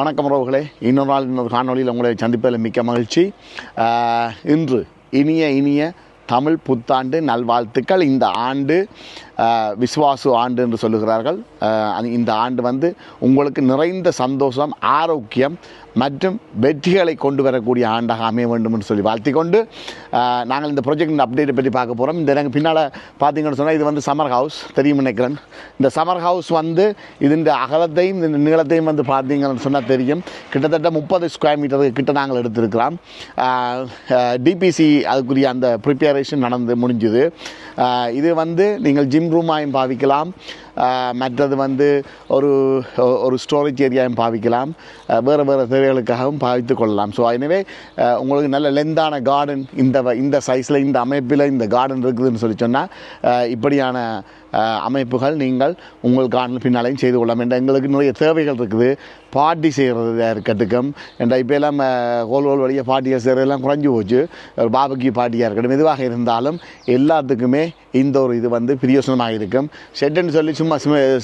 வணக்கம் உறவுகளே, இன்னொரு நாள் இன்னொரு காணொலியில் உங்களை சந்திப்பதில் மிக்க மகிழ்ச்சி. இன்று இனிய தமிழ் புத்தாண்டு நல்வாழ்த்துக்கள். இந்த ஆண்டு விஸ்வாசு ஆண்டு என்று சொல்லுகிறார்கள். இந்த ஆண்டு உங்களுக்கு நிறைந்த சந்தோஷம், ஆரோக்கியம் மற்றும் வெற்றிகளை கொண்டு வரக்கூடிய ஆண்டாக அமைய வேண்டும் என்று சொல்லி வாழ்த்திக்கொண்டு நாங்கள் இந்த ப்ராஜெக்ட் அப்டேட்டை பற்றி பார்க்க போகிறோம். இந்த எனக்கு பின்னால் பார்த்தீங்கன்னு சொன்னால் இது சம்மர் ஹவுஸ் தெரியும் நினைக்கிறேன். இந்த சம்மர் ஹவுஸ் இதன் அகலத்தையும் இந்த நீளத்தையும் பார்த்தீங்கன்னு சொன்னால் தெரியும். கிட்டத்தட்ட 30 ஸ்கொயர் மீட்டருக்கு கிட்ட நாங்கள் எடுத்திருக்கிறோம். டிபிசி அதுக்குரிய அந்த ப்ரிப்பேரேஷன் முடிஞ்சுது. இது நீங்கள் ஜிம் ரூமாயும் பாவிக்கலாம், மற்றது ஒரு ஸ்டோரேஜ் ஏரியாவும் பாவிக்கலாம், வேறு தேவைகளுக்காகவும் பாவித்து கொள்ளலாம். ஸோ எனவே உங்களுக்கு நல்ல லெந்தான கார்டன் இந்த சைஸில் இந்த அமைப்பில் இந்த கார்டன் இருக்குதுன்னு சொல்லி சொன்னால் இப்படியான அமைப்புகள் நீங்கள் உங்கள் கார்டன் பின்னாலையும் செய்து கொள்ளலாம். என்ற எங்களுக்கு நிறைய தேவைகள் இருக்குது. பார்ட்டி செய்கிறது இருக்கட்டுக்கும் என்ற இப்போ எல்லாம் ஹோல் வழியாக பார்ட்டியாக செய்கிறதெல்லாம் குறைஞ்சி போச்சு. ஒரு பாபுக்கு பார்ட்டியாக இருக்கட்டும், எதுவாக இருந்தாலும் எல்லாத்துக்குமே இந்த ஒரு இது பிரியோசனமாக இருக்கும். ஷெட்டுன்னு சொல்லி சும்மா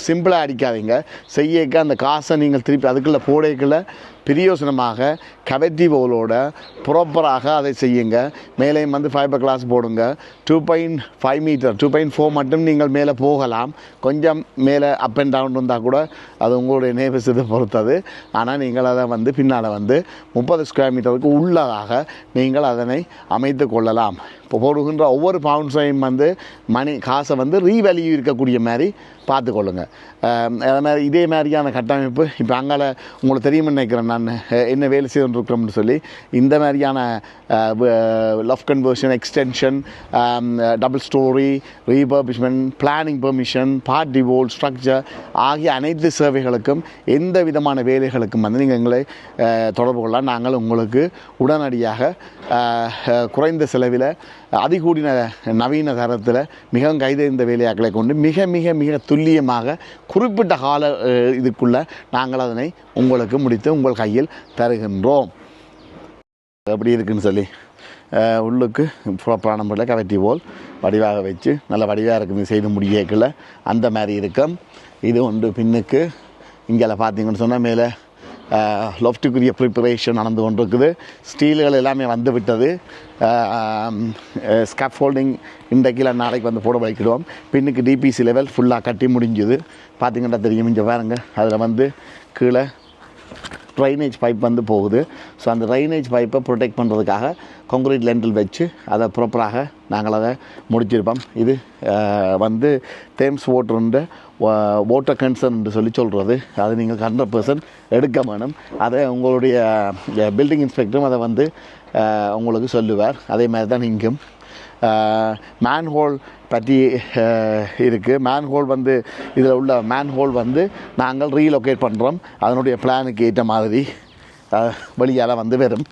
சிம்பிளாக அடிக்காதீங்க. செய்யக்க அந்த காசை நீங்கள் திருப்பி அதுக்குள்ளே போடைக்குள்ள பிரியோசனமாக கவெட்டி போலோட ப்ராப்பராக அதை செய்யுங்க. மேலேயும் ஃபைபர் கிளாஸ் போடுங்க. 2.5 மீட்டர் 2.4 மட்டும் நீங்கள் மேலே போகலாம். கொஞ்சம் மேலே அப் அண்ட் டவுன் இருந்தால் கூட அது உங்களுடைய நேபர்ஸ் இதை பொறுத்தது. ஆனால் நீங்கள் அதை பின்னால் 30 ஸ்கொயர் மீட்டருக்கு உள்ளதாக நீங்கள் அதனை அமைத்து கொள்ளலாம். இப்போ போடுகின்ற ஒவ்வொரு பவுண்ட்ஸையும் மணி காசை ரீவேல்யூ இருக்கக்கூடிய மாதிரி பார்த்துக்கொள்ளுங்க. அதே மாதிரி இதே மாதிரியான கட்டமைப்பு இப்போ அங்கால உங்களுக்கு தெரியும்னு நினைக்கிறேன். நான் என்ன வேலை செய்துருக்கோம்னு சொல்லி இந்த மாதிரியான loft conversion, extension, double storey, refurbishment, planning permission, party wall, structure ஆகிய அனைத்து சேவைகளுக்கும் எந்த விதமான வேலைகளுக்கும் நீங்கள் எங்களை தொடர்பு கொள்ளலாம். நாங்கள் உங்களுக்கு உடனடியாக குறைந்த செலவில் அதிகூடின நவீன தரத்தில் மிகவும் கைதெறிந்த வேலையாக்களை கொண்டு மிக மிக மிக துல்லியமாக குறிப்பிட்ட கால இதுக்குள்ளே நாங்கள் அதனை உங்களுக்கு முடித்து உங்கள் கையில் தருகின்றோம். எப்படி இருக்குன்னு சொல்லி உள்ளுக்கு ப்ராப்பரான முறையில் கவெட்டி போல் வடிவாக வச்சு நல்ல வடிவாக இருக்குது செய்து முடியல அந்த மாதிரி இருக்கும். இது ஒன்று பின்னுக்கு இங்கே பார்த்தீங்கன்னு சொன்னால் மேலே லொஃப்ட்டுக்குரிய ப்ரிப்பரேஷன் நடந்து கொண்டு இருக்குது. ஸ்டீல்கள் எல்லாமே விட்டது. ஸ்கேஃபோல்டிங் இன்றைக்கு நாளைக்கு போட வைக்கிடுவோம். பின்னுக்கு டிபிசி லெவல் ஃபுல்லாக கட்டி முடிஞ்சுது. பார்த்திங்கன்னா தெரியும். இங்கே பாருங்க, அதில் கீழே ட்ரைனேஜ் பைப் போகுது. ஸோ அந்த ட்ரைனேஜ் பைப்பை ப்ரொடெக்ட் பண்ணுறதுக்காக கான்க்ரீட் லெண்டில் வச்சு அதை ப்ராப்பராக நாங்கள் அதை முடிச்சிருப்போம். இது தேம்ஸ் வாட்டர் கன்சர்ன் என்று சொல்கிறது. அது நீங்கள் 100% எடுக்க வேணும். அதை உங்களுடைய பில்டிங் இன்ஸ்பெக்டரும் அதை உங்களுக்கு சொல்லுவார். அதே மாதிரி தான் இங்கும் மேன்ஹோல் பற்றி இருக்குது. மேன்ஹோல் இதில் உள்ள மேன்ஹோல் நாங்கள் ரீலொகேட் பண்ணுறோம். அதனுடைய பிளானுக்கு ஏற்ற மாதிரி வழியால் வரும்.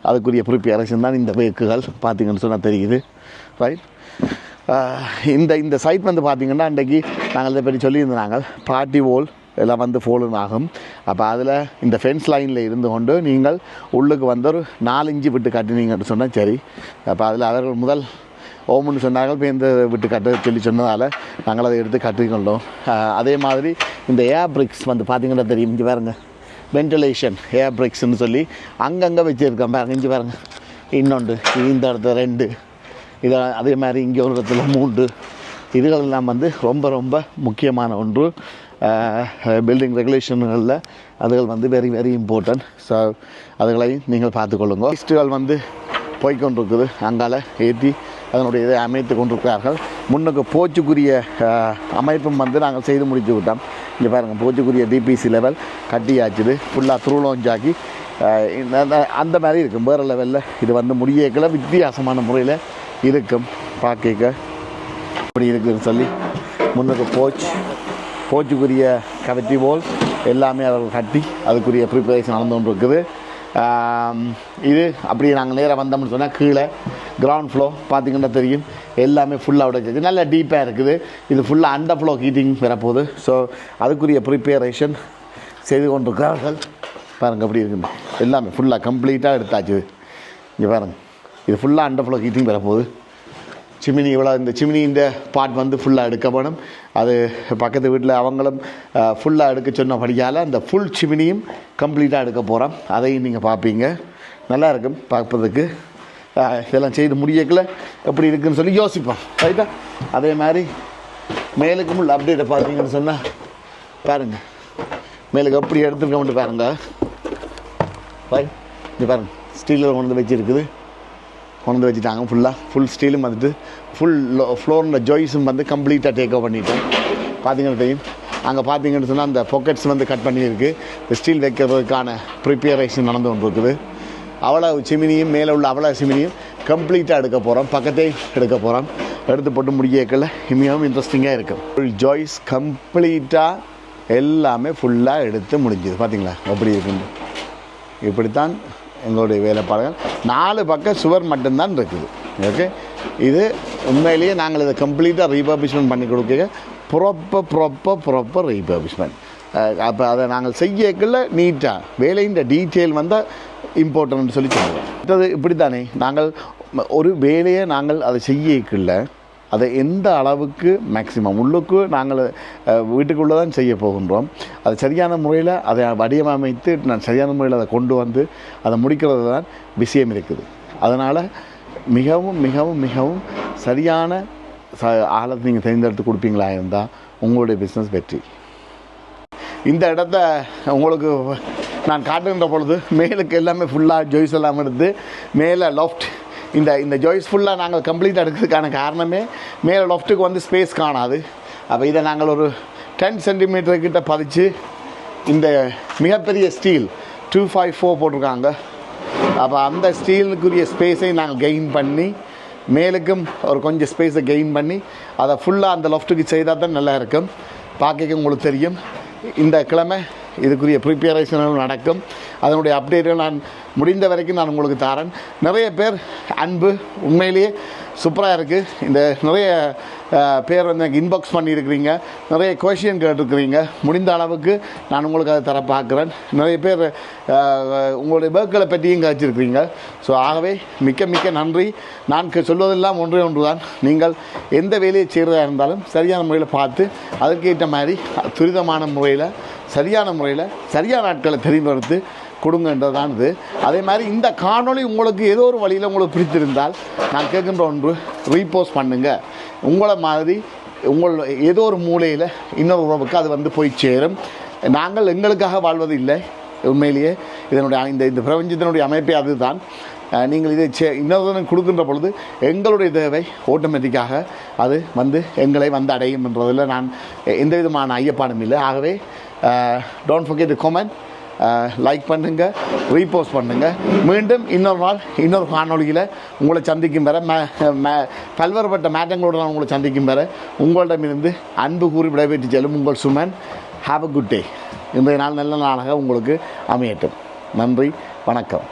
அதுக்குரிய ப்ரிப்பேரேஷன் தான் இந்த வேக்குகள் பார்த்திங்கன்னு சொன்னால் தெரியுது. ரைட். இந்த சைட் பார்த்திங்கன்னா அன்றைக்கி நாங்கள் இதை பற்றி சொல்லியிருந்தாங்க. பார்ட்டி வால் எல்லாம் ஃபோலன் ஆகும். அப்போ அதில் இந்த ஃபென்ஸ் லைனில் இருந்து கொண்டு நீங்கள் உள்ளுக்கு ஒரு 4 இன்ச்சு விட்டு கட்டினீங்கன்னு சொன்னால் சரி. அப்போ அதில் அவர்கள் முதல் ஓமுன்னு சொன்னார்கள். இப்போ இந்த விட்டு கட்ட சொன்னதால் நாங்கள் அதை எடுத்து கட்டிக்கொண்டோம். அதே மாதிரி இந்த ஏர் பிரிக்ஸ் பார்த்திங்கன்னா தெரியும். இங்கே பாருங்க, வென்டிலேஷன் ஏர் பிரிக்ஸ்ன்னு சொல்லி அங்கங்கே வச்சுருக்கேன். பாருங்க, இங்கே பாருங்க, இன்னொன்று இந்த இடத்துல 2, இதை அதே மாதிரி இங்கே ஒரு இடத்துல 3. இதுகளெல்லாம் ரொம்ப ரொம்ப முக்கியமான ஒன்று. பில்டிங் ரெகுலேஷன்களில் அதுகள் வெரி வெரி இம்பார்ட்டன்ட். ஸோ அதுகளை நீங்கள் பார்த்துக்கொள்ளுங்க. லிஸ்ட்டுகள் போய்கொண்டிருக்குது. அங்கால ஏற்றி அதனுடைய இதை அமைத்து கொண்டிருக்கிறார்கள். முன்னுக்கு போச்சுக்குரிய அமைப்பும் நாங்கள் செய்து முடித்து விட்டோம். இங்கே பாருங்கள், போச்சுக்குரிய டிபிசி லெவல் கட்டியாச்சுது. ஃபுல்லாக த்ரூ லான்ச் அந்த மாதிரி இருக்கும். வேறு லெவலில் இது முடியக்கல வித்தியாசமான முறையில் இருக்கும். பார்க்க இப்படி இருக்குதுன்னு சொல்லி முன்னுக்கு போச்சுக்குரிய கவெட்டி வால் எல்லாமே அவர்கள் கட்டி அதுக்குரிய ப்ரிப்பரேஷன் நடந்து கொண்டு இருக்குது. இது அப்படியே நாங்கள் நேராக வந்தோம்னு சொன்னால் கீழே கிரவுண்ட் ஃப்ளோ பார்த்திங்கன்னா தெரியும். எல்லாமே ஃபுல்லாக உடைச்சி நல்லா டீப்பாக இருக்குது. இது ஃபுல்லாக அண்டர் ஃப்ளோ ஹீட்டிங் வரப்போகுது. ஸோ அதுக்குரிய ப்ரிப்பரேஷன் செய்து கொண்டிருக்கிறார்கள். பாருங்கள் எப்படி இருக்குது. எல்லாமே ஃபுல்லாக கம்ப்ளீட்டாக எடுத்தாச்சு. இங்கே பாருங்கள், இது ஃபுல்லாக அண்டர் ஃப்ளோ ஹீட்டிங் வரப்போகுது. சிமினி இவ்வளோ இந்த சிமினின்ற பார்ட் வந்து ஃபுல்லாக எடுக்க வேணும். அது பக்கத்து வீட்டில் அவங்களும் ஃபுல்லாக எடுக்க சொன்னபடியால் அந்த ஃபுல் சிமினியும் கம்ப்ளீட்டாக எடுக்க போகிறோம். அதையும் நீங்கள் பார்ப்பீங்க. நல்லா இருக்கும் பார்ப்பதுக்கு. இதெல்லாம் செய்து முடியக்கில் எப்படி இருக்குதுன்னு சொல்லி யோசிப்போம். ரைட்டா? அதே மாதிரி மேலுக்கும் உள்ள அப்டேட்டை பார்த்தீங்கன்னு சொன்னால் பாருங்கள், மேலுக்கு எப்படி எடுத்துருக்கோம்னு பாருங்கள். இது பாருங்கள், ஸ்டீலில் கொண்டு வச்சுருக்குது, கொண்டு வச்சுட்டாங்க. ஃபுல் ஸ்டீலும் வந்துட்டு ஃபுல் ஃப்ளோரில் ஜாய்ஸும் வந்து கம்ப்ளீட்டாக டேக் ஓவர் பண்ணிட்டேன். பார்த்தீங்கன்னு தெரியும். அங்கே பார்த்தீங்கன்னு சொன்னால் அந்த பாக்கெட்ஸ் வந்து கட் பண்ணியிருக்கு. இந்த ஸ்டீல் வைக்கிறதுக்கான ப்ரிப்பேரேஷன் நடந்து கொண்டு இருக்குது. அவ்வளோ சிமினியும் மேலே உள்ள அவ்வளோ சிமினியும் கம்ப்ளீட்டாக எடுக்க போகிறோம். பக்கத்தே எடுக்க போகிறோம். எடுத்து போட்டு முடியக்கல மிகவும் இன்ட்ரெஸ்டிங்காக இருக்கும். ஃபுல் ஜாய்ஸ் கம்ப்ளீட்டாக எல்லாமே ஃபுல்லாக எடுத்து முடிஞ்சுது. பார்த்தீங்களா எப்படி இருக்குன்னு? இப்படித்தான் எங்களுடைய வேலைப்பாடுகள். 4 பக்கம் சுவர் மட்டும்தான் இருக்குது. ஓகே, இது உண்மையிலேயே நாங்கள் இதை கம்ப்ளீட்டாக ரீபர்பிஷ்மெண்ட் பண்ணி கொடுக்க ப்ராப்பர் ரீபர்பிஷ்மெண்ட். அப்போ அதை நாங்கள் செய்யக்குள்ள நீட்டாக வேலையின் டீட்டெயில் வந்தால் இம்பார்ட்டன்ட்னு சொல்லி சொல்லுவோம். மற்றது இப்படி தானே, நாங்கள் ஒரு வேலையை நாங்கள் அதை செய்யக்குள்ள அதை எந்த அளவுக்கு மேக்சிமம் உள்ளுக்கு நாங்கள் வீட்டுக்குள்ளே தான் செய்ய போகின்றோம். அது சரியான முறையில் அதை வடிவமைத்து சரியான முறையில் அதை கொண்டு வந்து அதை முடிக்கிறது தான் விஷயம் இருக்குது. அதனால் மிகவும் மிகவும் மிகவும் சரியான ஆளை நீங்கள் தேர்ந்தெடுத்து கொடுப்பீங்களா இருந்தால் உங்களுடைய பிஸ்னஸ் வெற்றி. இந்த இடத்த உங்களுக்கு நான் காட்டுகின்ற பொழுது மேலுக்கு எல்லாமே ஃபுல்லாக ஜாய்ஸ் எல்லாம் எடுத்து மேலே லாஃப்ட் இந்த ஜாய்ஸ் ஃபுல்லாக நாங்கள் கம்ப்ளீட்டாக எடுக்கிறதுக்கான காரணமே மேலே லாஃப்ட்டுக்கு வந்து ஸ்பேஸ் காணாது. அப்போ இதை நாங்கள் ஒரு 10 சென்டிமீட்டர் கிட்ட பதிச்சு இந்த மிகப்பெரிய ஸ்டீல் 254 போட்டிருக்காங்க. அப்போ அந்த ஸ்டீலுக்குரிய ஸ்பேஸை நாங்கள் கெயின் பண்ணி மேலுக்கும் ஒரு கொஞ்சம் ஸ்பேஸை கெயின் பண்ணி அதை ஃபுல்லாக அந்த லாஃப்ட்டுக்கு செய்தால் தான் நல்லா இருக்கும். பார்க்க உங்களுக்கு தெரியும். இந்த கிழமை இதுக்குரிய ப்ரிப்பேரேஷன்கள் நடக்கும். அதனுடைய அப்டேட்டுகள் நான் முடிந்த வரைக்கும் நான் உங்களுக்கு தரேன். நிறைய பேர் அன்பு உண்மையிலேயே சூப்பராக இருக்குது. இந்த நிறைய பேர் வந்து எனக்கு இன்பாக்ஸ் பண்ணியிருக்கிறீங்க, நிறைய கொஷின் கேட்டிருக்கிறீங்க. முடிந்த அளவுக்கு நான் உங்களுக்கு அதை தர பார்க்குறேன். நிறைய பேர் உங்களுடைய ஒர்க்குகளை பற்றியும் கழிச்சிருக்கிறீங்க. ஸோ ஆகவே மிக்க நன்றி. நான் சொல்வதெல்லாம் ஒன்றே ஒன்று தான். நீங்கள் எந்த வேலையை செய்கிறதா இருந்தாலும் சரியான முறையில் பார்த்து அதுக்கேற்ற மாதிரி துரிதமான முறையில் சரியான ஆட்களை தெரிந்தெடுத்து கொடுங்கன்றதான் இது. அதே மாதிரி இந்த காணொளி உங்களுக்கு ஏதோ ஒரு வழியில் உங்களுக்கு பிடித்திருந்தால் நான் கேட்கின்ற ஒன்று, ரீபோஸ்ட் பண்ணுங்கள். உங்களை மாதிரி ஏதோ ஒரு மூலையில் இன்னொரு உறவுக்கு அது வந்து போய் சேரும். நாங்கள் எங்களுக்காக வாழ்வது இல்லை. உண்மையிலேயே இதனுடைய இந்த பிரபஞ்சத்தினுடைய அமைப்பே அதுதான். நீங்கள் இதை இன்னொரு கொடுக்கின்ற பொழுது எங்களுடைய தேவை ஆட்டோமேட்டிக்காக அது வந்து எங்களை வந்து அடையும் என்றதில் நான் எந்த விதமான ஐயப்பாடும் இல்லை. ஆகவே don't forget to comment, like பண்ணுங்கள், ரீபோஸ்ட் பண்ணுங்கள். மீண்டும் இன்னொரு நாள் இன்னொரு காணொலியில் உங்களை சந்திக்கும் வர பல்வேறுபட்ட மாற்றங்களோடு நான் உங்களை சந்திக்கும் வர உங்களிடமிருந்து அன்பு கூறி விடைபெற்று செல்லும் உங்கள் Suman. Have a good day. இன்றைய நாள் நல்ல நாளாக உங்களுக்கு அமையட்டும். நன்றி, வணக்கம்.